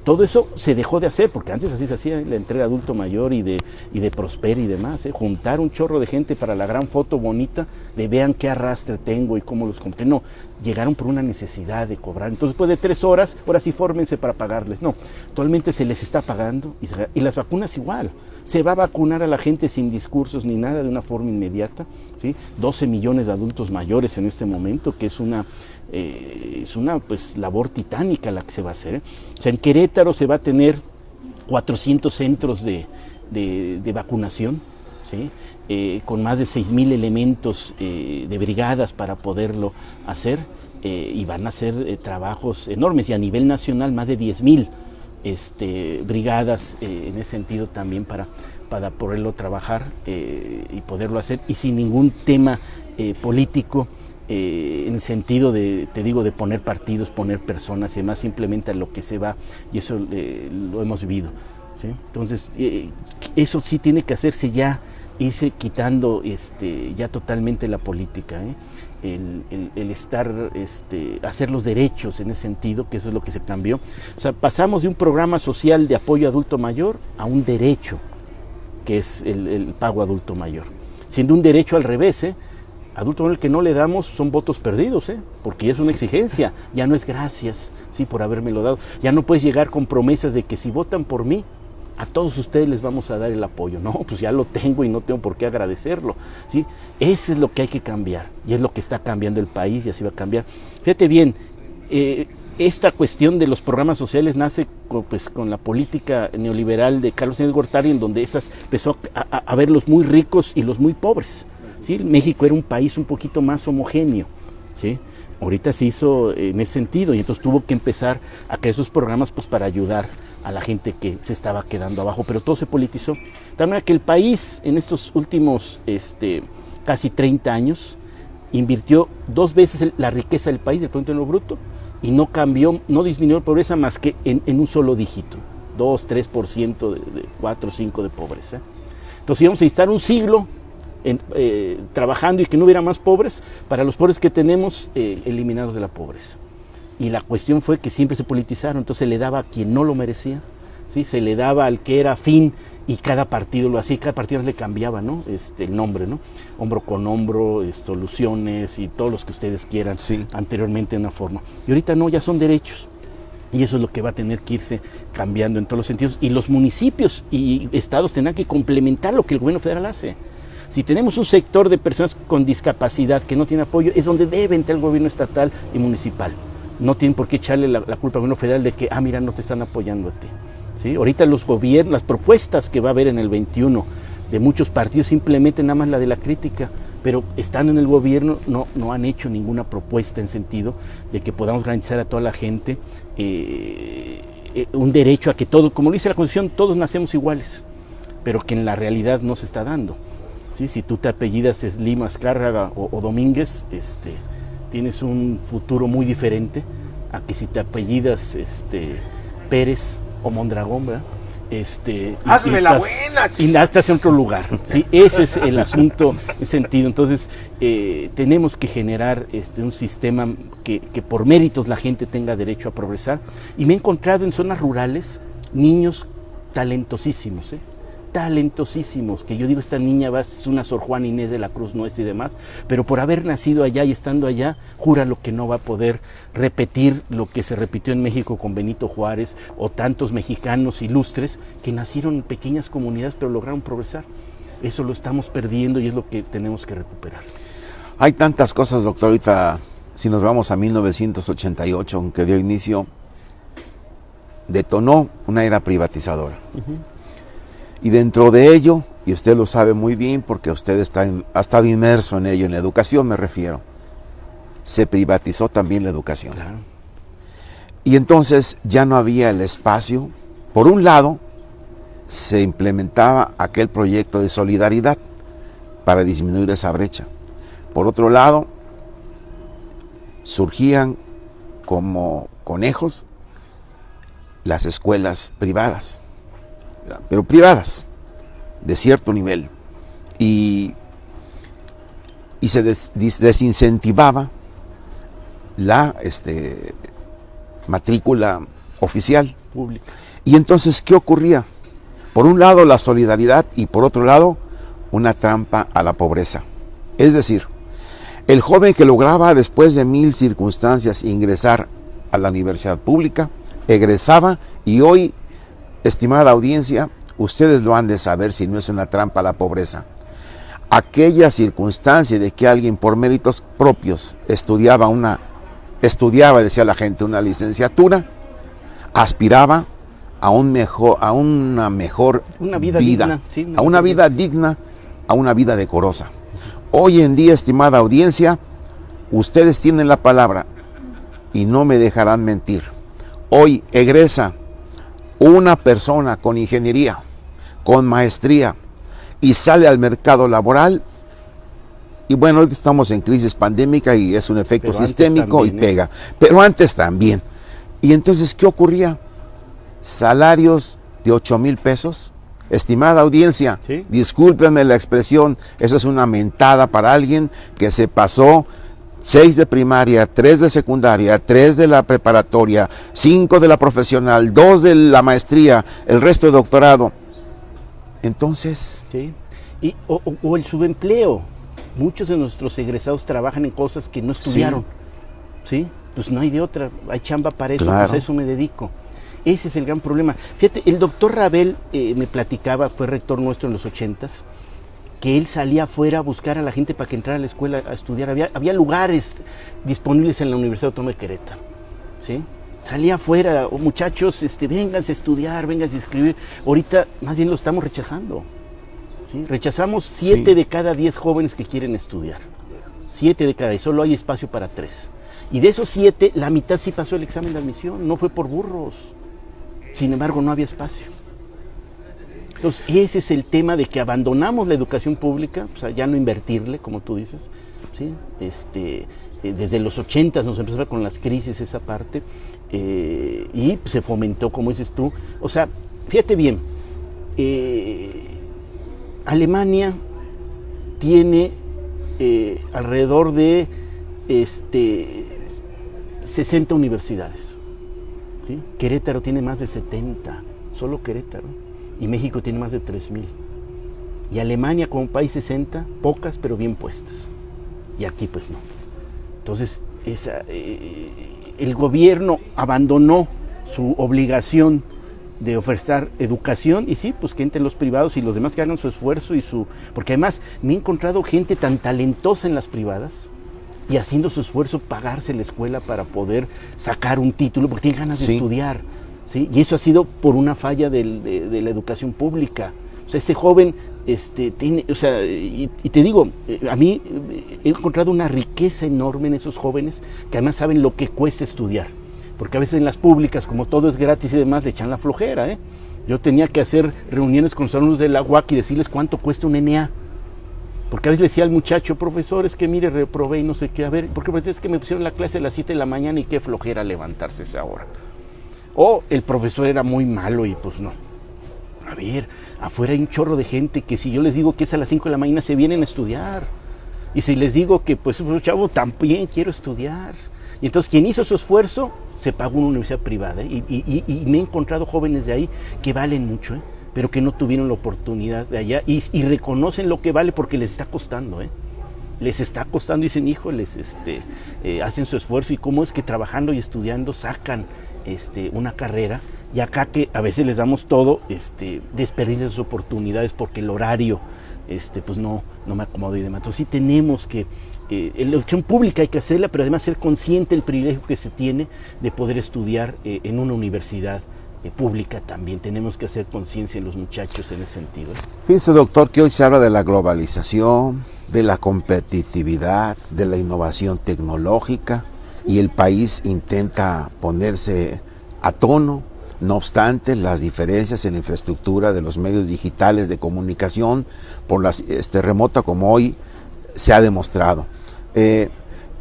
todo eso se dejó de hacer, porque antes así se hacía la entrega de adulto mayor y de Prosper y demás, juntar un chorro de gente para la gran foto bonita de vean qué arrastre tengo y cómo los compré. No, llegaron por una necesidad de cobrar. Entonces, después de 3 horas, ahora sí fórmense para pagarles. No, actualmente se les está pagando, y las vacunas igual. Se va a vacunar a la gente sin discursos ni nada, de una forma inmediata, ¿sí? 12 millones de adultos mayores en este momento, que es una pues labor titánica la que se va a hacer, O sea, en Querétaro se va a tener 400 centros de vacunación, ¿sí? Con más de 6,000 elementos de brigadas para poderlo hacer, y van a hacer trabajos enormes, y a nivel nacional más de 10,000 brigadas en ese sentido también para poderlo trabajar y poderlo hacer, y sin ningún tema político, en el sentido de poner partidos, poner personas y demás, simplemente a lo que se va, y eso lo hemos vivido, ¿sí? Entonces, eso sí tiene que hacerse ya, irse quitando ya totalmente la política, el estar, hacer los derechos en ese sentido, que eso es lo que se cambió. O sea, pasamos de un programa social de apoyo adulto mayor a un derecho, que es el pago adulto mayor, siendo un derecho al revés, adulto mayor que no le damos son votos perdidos, porque ya es una exigencia, ya no es gracias, sí, por habérmelo dado. Ya no puedes llegar con promesas de que si votan por mí, a todos ustedes les vamos a dar el apoyo. No, pues ya lo tengo y no tengo por qué agradecerlo, ¿sí? Eso es lo que hay que cambiar, y es lo que está cambiando el país, y así va a cambiar. Fíjate bien, esta cuestión de los programas sociales nace con la política neoliberal de Carlos Salinas de Gortari, en donde empezó a ver los muy ricos y los muy pobres, ¿sí? México era un país un poquito más homogéneo, ¿sí? Ahorita se hizo en ese sentido, y entonces tuvo que empezar a crear esos programas pues para ayudar a la gente que se estaba quedando abajo, pero todo se politizó. De tal manera que el país en estos últimos casi 30 años invirtió 2 veces la riqueza del país, del Producto Interno Bruto, y no cambió, no disminuyó la pobreza más que en un solo dígito, 2, 3% de 4, 5 de pobreza. Entonces íbamos a estar un siglo trabajando y que no hubiera más pobres, para los pobres que tenemos eliminados de la pobreza. Y la cuestión fue que siempre se politizaron, entonces se le daba a quien no lo merecía, ¿sí? Se le daba al que era afín, y cada partido lo hacía, y cada partido le cambiaba, ¿no? El nombre, ¿no? Hombro con hombro, soluciones y todos los que ustedes quieran, sí, anteriormente de una forma. Y ahorita no, ya son derechos. Y eso es lo que va a tener que irse cambiando en todos los sentidos. Y los municipios y estados tendrán que complementar lo que el gobierno federal hace. Si tenemos un sector de personas con discapacidad que no tiene apoyo, es donde debe entrar el gobierno estatal y municipal. No tienen por qué echarle la culpa al gobierno federal de que, mira, no te están apoyando a ti. ¿Sí? Ahorita los gobiernos, las propuestas que va a haber en el 21 de muchos partidos, simplemente nada más la de la crítica, pero estando en el gobierno no han hecho ninguna propuesta en sentido de que podamos garantizar a toda la gente un derecho a que todo, como lo dice la Constitución, todos nacemos iguales, pero que en la realidad no se está dando. ¿Sí? Si tú te apellidas Slim, Azcárraga o Domínguez, tienes un futuro muy diferente a que si te apellidas Pérez o Mondragón, ¿verdad? Hazme la buena. Y estás en otro lugar, ¿sí? Ese es el asunto en sentido. Entonces, tenemos que generar un sistema que por méritos la gente tenga derecho a progresar. Y me he encontrado en zonas rurales niños talentosísimos, talentosísimos, que yo digo, esta niña es una Sor Juana Inés de la Cruz Nuestra y demás, pero por haber nacido allá y estando allá, jura lo que no va a poder repetir lo que se repitió en México con Benito Juárez o tantos mexicanos ilustres que nacieron en pequeñas comunidades pero lograron progresar. Eso lo estamos perdiendo y es lo que tenemos que recuperar. Hay tantas cosas, doctor. Ahorita, si nos vamos a 1988, aunque dio inicio, detonó una era privatizadora. Y dentro de ello, y usted lo sabe muy bien porque usted ha estado inmerso en ello, en la educación me refiero, se privatizó también la educación. Claro. Y entonces ya no había el espacio. Por un lado, se implementaba aquel proyecto de solidaridad para disminuir esa brecha. Por otro lado, surgían como conejos las escuelas privadas, pero privadas, de cierto nivel, y se desincentivaba la matrícula oficial. Pública. Y entonces, ¿qué ocurría? Por un lado, la solidaridad, y por otro lado, una trampa a la pobreza. Es decir, el joven que lograba después de 1000 circunstancias ingresar a la universidad pública, egresaba, y hoy, estimada audiencia, ustedes lo han de saber si no es una trampa a la pobreza. Aquella circunstancia de que alguien por méritos propios estudiaba, decía la gente, una licenciatura, aspiraba a una mejor vida, digna, sí, a una vida digna, a una vida decorosa. Hoy en día, estimada audiencia, ustedes tienen la palabra y no me dejarán mentir. Hoy egresa una persona con ingeniería, con maestría, y sale al mercado laboral, y bueno, hoy estamos en crisis pandémica y es un efecto sistémico también, y pega, pero antes también. Y entonces, ¿qué ocurría? Salarios de 8,000 pesos. Estimada audiencia, ¿sí? Discúlpenme la expresión, eso es una mentada para alguien que se pasó 6 de primaria, 3 de secundaria, 3 de la preparatoria, 5 de la profesional, 2 de la maestría, el resto de doctorado. Entonces... Sí. O el subempleo. Muchos de nuestros egresados trabajan en cosas que no estudiaron. ¿Sí? Pues no hay de otra, hay chamba para eso, claro. Pues a eso me dedico. Ese es el gran problema. Fíjate, el doctor Rabel me platicaba, fue rector nuestro en los 80s, que él salía afuera a buscar a la gente para que entrara a la escuela a estudiar. Había lugares disponibles en la Universidad Autónoma de Querétaro, ¿sí? Salía afuera, muchachos, vénganse a estudiar, vénganse a escribir. Ahorita más bien lo estamos rechazando, ¿sí? Rechazamos 7 de cada 10 jóvenes que quieren estudiar. 7 de cada 10, solo hay espacio para 3. Y de esos 7, la mitad sí pasó el examen de admisión, no fue por burros. Sin embargo, no había espacio. Entonces, ese es el tema de que abandonamos la educación pública, o sea, ya no invertirle, como tú dices, ¿sí? Desde los 80 nos empezó con las crisis esa parte, y se fomentó, como dices tú. O sea, fíjate bien, Alemania tiene alrededor de 60 universidades, ¿sí? Querétaro tiene más de 70, solo Querétaro, y México tiene más de 3,000. Y Alemania como país 60, pocas pero bien puestas. Y aquí pues no. Entonces, el gobierno abandonó su obligación de ofertar educación, y sí, pues que entren los privados y los demás que hagan su esfuerzo porque además me he encontrado gente tan talentosa en las privadas y haciendo su esfuerzo pagarse la escuela para poder sacar un título porque tienen ganas de estudiar, ¿sí? Y eso ha sido por una falla de la educación pública. O sea, ese joven tiene, o sea, y te digo, a mí he encontrado una riqueza enorme en esos jóvenes que además saben lo que cuesta estudiar. Porque a veces en las públicas, como todo es gratis y demás, le echan la flojera, ¿eh? Yo tenía que hacer reuniones con los alumnos de la UAC y decirles cuánto cuesta un NA. Porque a veces le decía al muchacho, profesor, es que mire, reprobé y no sé qué, a ver, porque es que me pusieron la clase a las 7 de la mañana y qué flojera levantarse esa hora. O el profesor era muy malo y pues no. A ver, afuera hay un chorro de gente que si yo les digo que es a las 5 de la mañana se vienen a estudiar. Y si les digo que pues chavo, también quiero estudiar. Y entonces quien hizo su esfuerzo se pagó una universidad privada, ¿eh? Y me he encontrado jóvenes de ahí que valen mucho, ¿eh? Pero que no tuvieron la oportunidad de allá y reconocen lo que vale porque les está costando, ¿eh? Les está costando, dicen, híjoles, hacen su esfuerzo y cómo es que trabajando y estudiando sacan una carrera, y acá que a veces les damos todo, desperdician sus oportunidades porque el horario pues no me acomoda y demás. Entonces sí tenemos que la educación pública hay que hacerla, pero además ser consciente del privilegio que se tiene de poder estudiar en una universidad pública también. Tenemos que hacer conciencia en los muchachos en ese sentido. Fíjese, doctor, que hoy se habla de la globalización, de la competitividad, de la innovación tecnológica, y el país intenta ponerse a tono. No obstante, las diferencias en la infraestructura de los medios digitales de comunicación, por las remota como hoy se ha demostrado.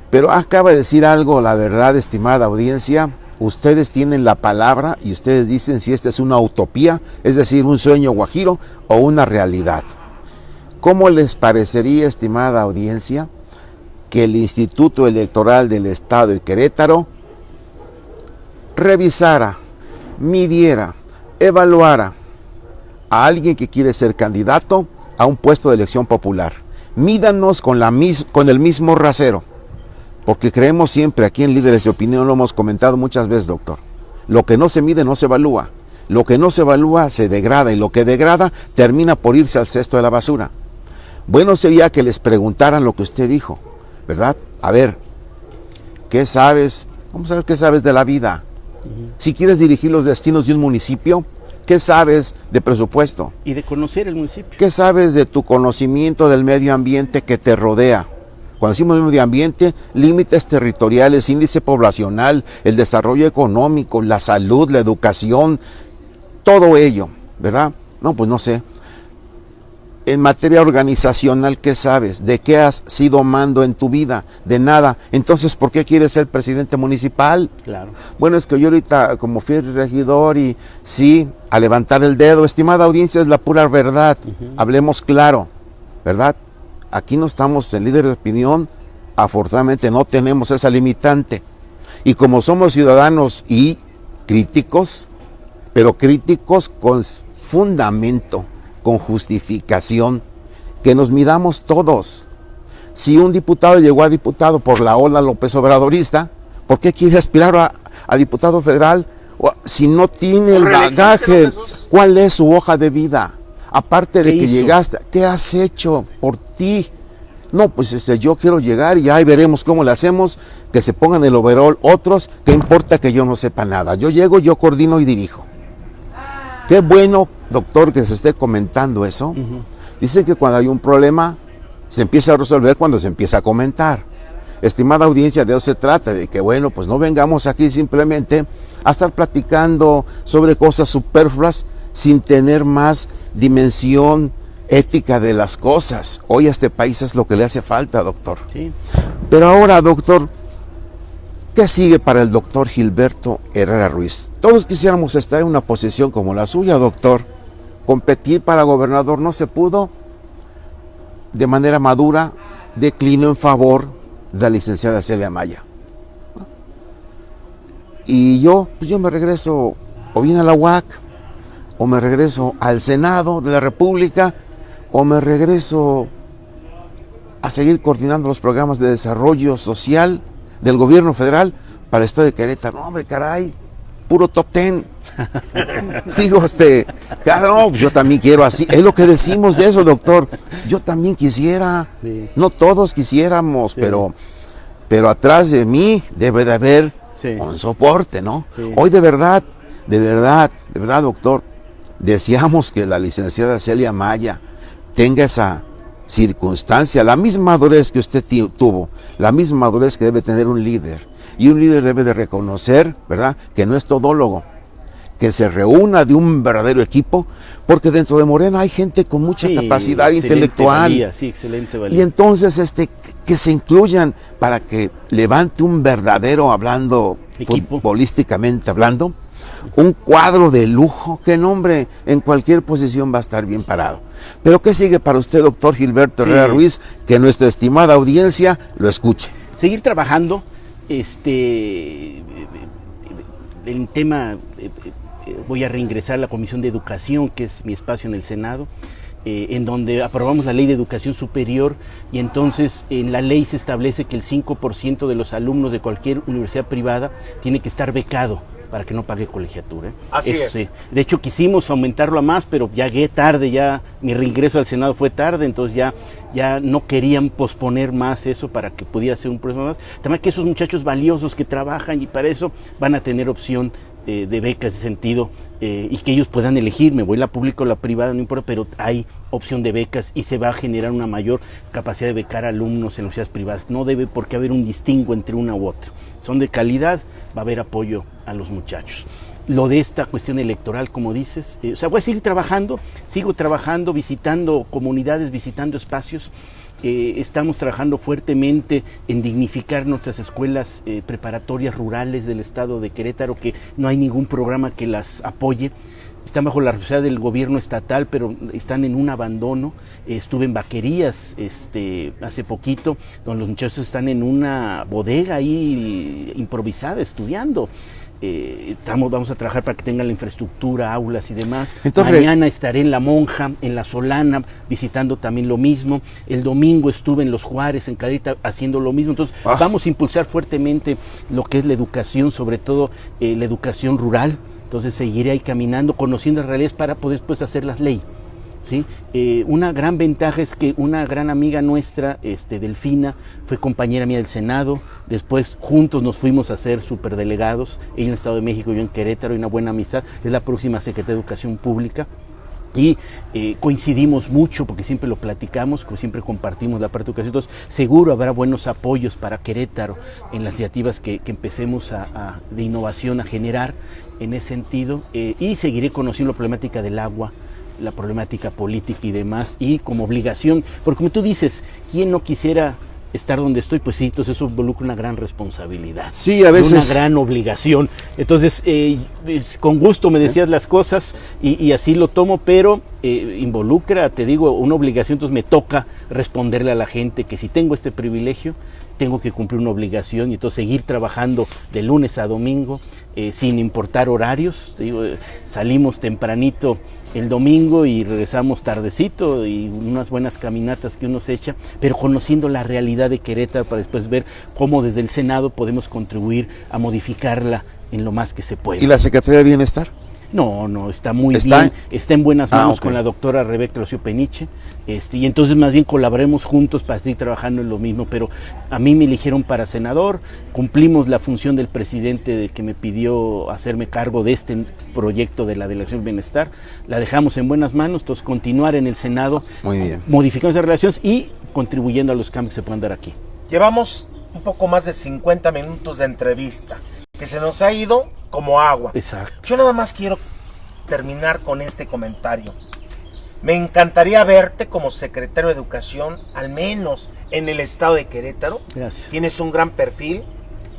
Pero acaba de decir algo, la verdad, estimada audiencia, ustedes tienen la palabra y ustedes dicen si esta es una utopía, es decir, un sueño guajiro o una realidad. ¿Cómo les parecería, estimada audiencia, que el Instituto Electoral del Estado de Querétaro revisara, midiera, evaluara a alguien que quiere ser candidato a un puesto de elección popular? Mídanos con el mismo rasero, porque creemos siempre aquí en Líderes de Opinión, lo hemos comentado muchas veces, doctor, lo que no se mide no se evalúa, lo que no se evalúa se degrada, y lo que degrada termina por irse al cesto de la basura. Bueno sería que les preguntaran lo que usted dijo, ¿verdad? A ver, ¿qué sabes? Vamos a ver qué sabes de la vida. Si quieres dirigir los destinos de un municipio, ¿qué sabes de presupuesto? Y de conocer el municipio. ¿Qué sabes de tu conocimiento del medio ambiente que te rodea? Cuando decimos medio ambiente, límites territoriales, índice poblacional, el desarrollo económico, la salud, la educación, todo ello, ¿verdad? No, pues no sé. En materia organizacional, ¿qué sabes? ¿De qué has sido mando en tu vida? De nada. Entonces, ¿por qué quieres ser presidente municipal? Claro. Bueno, es que yo ahorita, como fui regidor, y sí, a levantar el dedo, estimada audiencia, es la pura verdad. Hablemos claro, ¿verdad? Aquí no estamos en Líderes de Opinión, afortunadamente no tenemos esa limitante. Y como somos ciudadanos y críticos, pero críticos con fundamento, con justificación, que nos midamos todos. Si un diputado llegó a diputado por la ola López Obradorista, ¿por qué quiere aspirar a diputado federal? Si no tiene el bagaje, ¿cuál es su hoja de vida? Aparte de que llegaste, ¿qué has hecho por ti? No, pues yo quiero llegar y ahí veremos cómo le hacemos, que se pongan el overall otros, ¿qué importa que yo no sepa nada? Yo llego, yo coordino y dirijo. Qué bueno, doctor, que se esté comentando eso. Dicen que cuando hay un problema, se empieza a resolver cuando se empieza a comentar. Estimada audiencia, de eso se trata, de que bueno, pues no vengamos aquí simplemente a estar platicando sobre cosas superfluas sin tener más dimensión ética de las cosas. Hoy a este país es lo que le hace falta, doctor. Sí. Pero ahora, doctor, ¿qué sigue para el doctor Gilberto Herrera Ruiz? Todos quisiéramos estar en una posición como la suya, doctor. Competir para gobernador no se pudo. De manera madura, declinó en favor de la licenciada Celia Maya. Y yo me regreso o bien a la UAC, o me regreso al Senado de la República, o me regreso a seguir coordinando los programas de desarrollo social del gobierno federal para el estado de Querétaro. No, hombre, caray, puro top 10. Sigo no, yo también quiero así. Es lo que decimos de eso, doctor. Yo también quisiera. Sí. No todos quisiéramos, sí. pero atrás de mí debe de haber un soporte, ¿no? Sí. Hoy de verdad, doctor, deseamos que la licenciada Celia Maya tenga esa circunstancia, la misma madurez que usted tuvo, la misma madurez que debe tener un líder. Y un líder debe de reconocer, ¿verdad?, que no es todólogo, que se reúna de un verdadero equipo, porque dentro de Morena hay gente con mucha capacidad intelectual. Valía, excelente valía. Y entonces que se incluyan para que levante un verdadero, hablando equipo, futbolísticamente hablando, un cuadro de lujo que, hombre, en cualquier posición va a estar bien parado. Pero ¿qué sigue para usted, doctor Gilberto Herrera Ruiz? Que nuestra estimada audiencia lo escuche. Seguir trabajando, el tema, voy a reingresar a la Comisión de Educación, que es mi espacio en el Senado, en donde aprobamos la Ley de Educación Superior, y entonces en la ley se establece que el 5% de los alumnos de cualquier universidad privada tiene que estar becado para que no pague colegiatura. Así es. De hecho, quisimos aumentarlo a más, pero llegué tarde, ya mi reingreso al Senado fue tarde, entonces ya no querían posponer más eso para que pudiera ser un proceso más. También que esos muchachos valiosos que trabajan y para eso van a tener opción de becas de sentido, y que ellos puedan elegir, me voy a la pública o la privada, no importa, pero hay opción de becas y se va a generar una mayor capacidad de becar alumnos en universidades privadas. No debe por qué haber un distingo entre una u otra. Son de calidad, va a haber apoyo a los muchachos. Lo de esta cuestión electoral, como dices, voy a seguir trabajando, sigo trabajando, visitando comunidades, visitando espacios. Estamos trabajando fuertemente en dignificar nuestras escuelas preparatorias rurales del estado de Querétaro, que no hay ningún programa que las apoye. Están bajo la responsabilidad del gobierno estatal, pero están en un abandono. Estuve en Vaquerías hace poquito, donde los muchachos están en una bodega ahí improvisada, estudiando. Vamos a trabajar para que tengan la infraestructura, aulas y demás. Entonces, mañana estaré en La Monja, en La Solana, visitando también lo mismo. El domingo estuve en Los Juárez, en Cadereyta, haciendo lo mismo. Entonces vamos a impulsar fuertemente lo que es la educación, sobre todo la educación rural. Entonces seguiré ahí caminando, conociendo las realidades para poder después hacer las leyes. ¿Sí? Una gran ventaja es que una gran amiga nuestra, Delfina, fue compañera mía del Senado. Después juntos nos fuimos a ser superdelegados, ella en el Estado de México, yo en Querétaro, y una buena amistad. Es la próxima secretaria de Educación Pública. Y coincidimos mucho porque siempre lo platicamos, siempre compartimos la parte de educación. Entonces seguro habrá buenos apoyos para Querétaro en las iniciativas que empecemos de innovación a generar en ese sentido, y seguiré conociendo la problemática del agua, la problemática política y demás, y como obligación, porque como tú dices, ¿quién no quisiera estar donde estoy? Pues sí, entonces eso involucra una gran responsabilidad. Sí, a veces. Una gran obligación. Entonces, con gusto me decías las cosas y así lo tomo, pero involucra, te digo, una obligación. Entonces me toca responderle a la gente que si tengo este privilegio, tengo que cumplir una obligación, y entonces seguir trabajando de lunes a domingo, sin importar horarios. Te digo, salimos tempranito el domingo y regresamos tardecito, y unas buenas caminatas que uno se echa, pero conociendo la realidad de Querétaro para después ver cómo desde el Senado podemos contribuir a modificarla en lo más que se puede. ¿Y la Secretaría de Bienestar? No, está muy bien, está en buenas manos con la doctora Rebeca Locio Peniche, y entonces más bien colaboremos juntos para seguir trabajando en lo mismo. Pero a mí me eligieron para senador, cumplimos la función del presidente de que me pidió hacerme cargo de este proyecto de la Delegación de Bienestar, la dejamos en buenas manos, entonces continuar en el Senado, muy bien, modificando esas relaciones y contribuyendo a los cambios que se puedan dar aquí. Llevamos un poco más de 50 minutos de entrevista, que se nos ha ido como agua. Exacto. Yo nada más quiero terminar con este comentario. Me encantaría verte como secretario de Educación, al menos en el estado de Querétaro. Gracias. Tienes un gran perfil,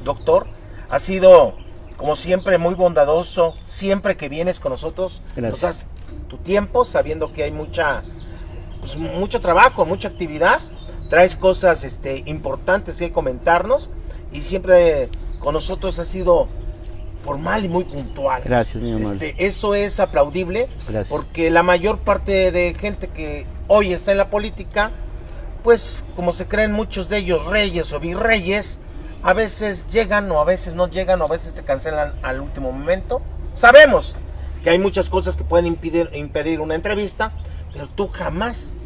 doctor. Has sido, como siempre, muy bondadoso. Siempre que vienes con nosotros, Gracias. nos das tu tiempo, sabiendo que hay mucho trabajo, mucha actividad. Traes cosas importantes que comentarnos. Y siempre con nosotros has sido formal y muy puntual. Gracias, mi amable. Eso es aplaudible. Gracias. Porque la mayor parte de gente que hoy está en la política, pues como se creen muchos de ellos reyes o virreyes, a veces llegan o a veces no llegan o a veces se cancelan al último momento. Sabemos que hay muchas cosas que pueden impedir una entrevista, pero tú jamás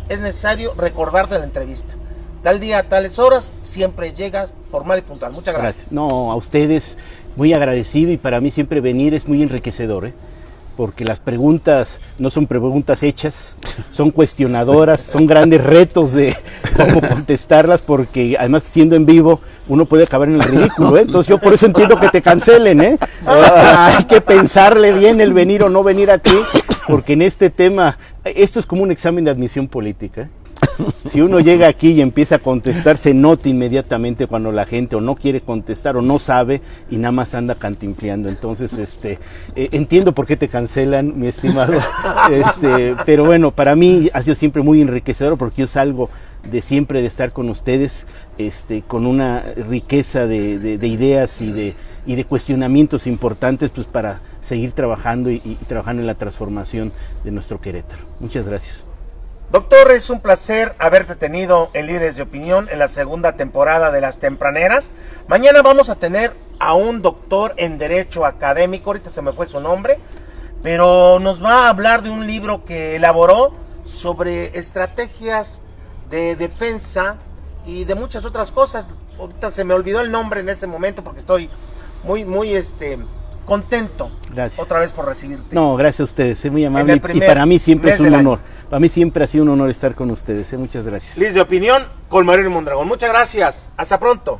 es necesario recordarte la entrevista. Tal día, tales horas, siempre llegas formal y puntual. Muchas gracias. No, a ustedes muy agradecido, y para mí siempre venir es muy enriquecedor, porque las preguntas no son preguntas hechas, son cuestionadoras, son grandes retos de cómo contestarlas, porque además siendo en vivo uno puede acabar en el ridículo, Entonces yo por eso entiendo que te cancelen, Hay que pensarle bien el venir o no venir aquí, porque en este tema, esto es como un examen de admisión política, Si uno llega aquí y empieza a contestar, se nota inmediatamente cuando la gente o no quiere contestar o no sabe y nada más anda cantinfleando. Entonces, entiendo por qué te cancelan, mi estimado. Pero bueno, para mí ha sido siempre muy enriquecedor, porque yo salgo de siempre de estar con ustedes, con una riqueza de ideas y de cuestionamientos importantes, pues para seguir trabajando y trabajando en la transformación de nuestro Querétaro. Muchas gracias. Doctor, es un placer haberte tenido en Líderes de Opinión en la segunda temporada de Las Tempraneras. Mañana vamos a tener a un doctor en Derecho Académico, ahorita se me fue su nombre, pero nos va a hablar de un libro que elaboró sobre estrategias de defensa y de muchas otras cosas. Ahorita se me olvidó el nombre en este momento porque estoy muy contento. Gracias. Otra vez por recibirte. No, gracias a ustedes, es muy amable, y para mí siempre es un honor. Para mí siempre ha sido un honor estar con ustedes, muchas gracias. Líderes de Opinión con Mario Mondragón. Muchas gracias. Hasta pronto.